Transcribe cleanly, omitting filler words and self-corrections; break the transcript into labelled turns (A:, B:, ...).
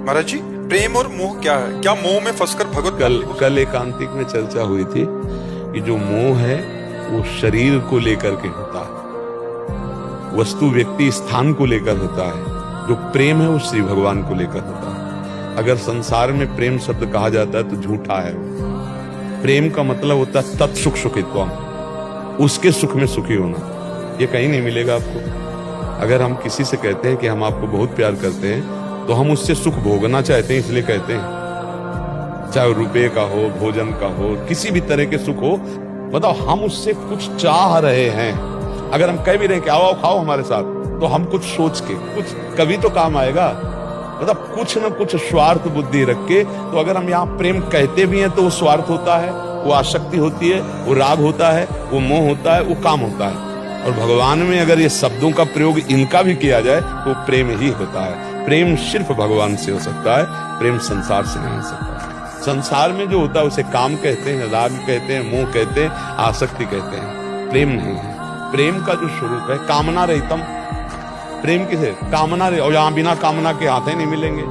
A: महाराज जी, प्रेम और मोह क्या है? क्या मोह में फंसकर भगवत
B: कल एकांतिक में चर्चा हुई थी कि जो मोह है वो शरीर को लेकर के होता है, वस्तु व्यक्ति स्थान को लेकर होता है। जो प्रेम है वो श्री भगवान को लेकर होता है। अगर संसार में प्रेम शब्द कहा जाता है तो झूठा है। प्रेम का मतलब होता है तत्सुख सुखित्वम, उसके सुख में सुखी होना। ये कहीं नहीं मिलेगा आपको। अगर हम किसी से कहते हैं कि हम आपको बहुत प्यार करते हैं तो हम उससे सुख भोगना चाहते हैं, इसलिए कहते हैं। चाहे रुपए का हो, भोजन का हो, किसी भी तरह के सुख हो, बताओ हम उससे कुछ चाह रहे हैं। अगर हम कह भी रहे कि आओ खाओ हमारे साथ, तो हम कुछ सोच के, कुछ कभी तो काम आएगा। मतलब कुछ न कुछ स्वार्थ बुद्धि रख के। तो अगर हम यहाँ प्रेम कहते भी हैं तो वो स्वार्थ होता है, वो आसक्ति होती है, वो राग होता है, वो मोह होता है, वो काम होता है। और भगवान में अगर ये शब्दों का प्रयोग इनका भी किया जाए तो प्रेम ही होता है। प्रेम सिर्फ भगवान से हो सकता है, प्रेम संसार से नहीं हो सकता। संसार में जो होता है उसे काम कहते हैं, राग कहते हैं, मोह कहते हैं, आसक्ति कहते हैं। प्रेम नहीं है। प्रेम का जो स्वरूप है कामना रहितम। प्रेम किसे? कामना रहे, और यहाँ बिना कामना के हाथ ही नहीं मिलेंगे।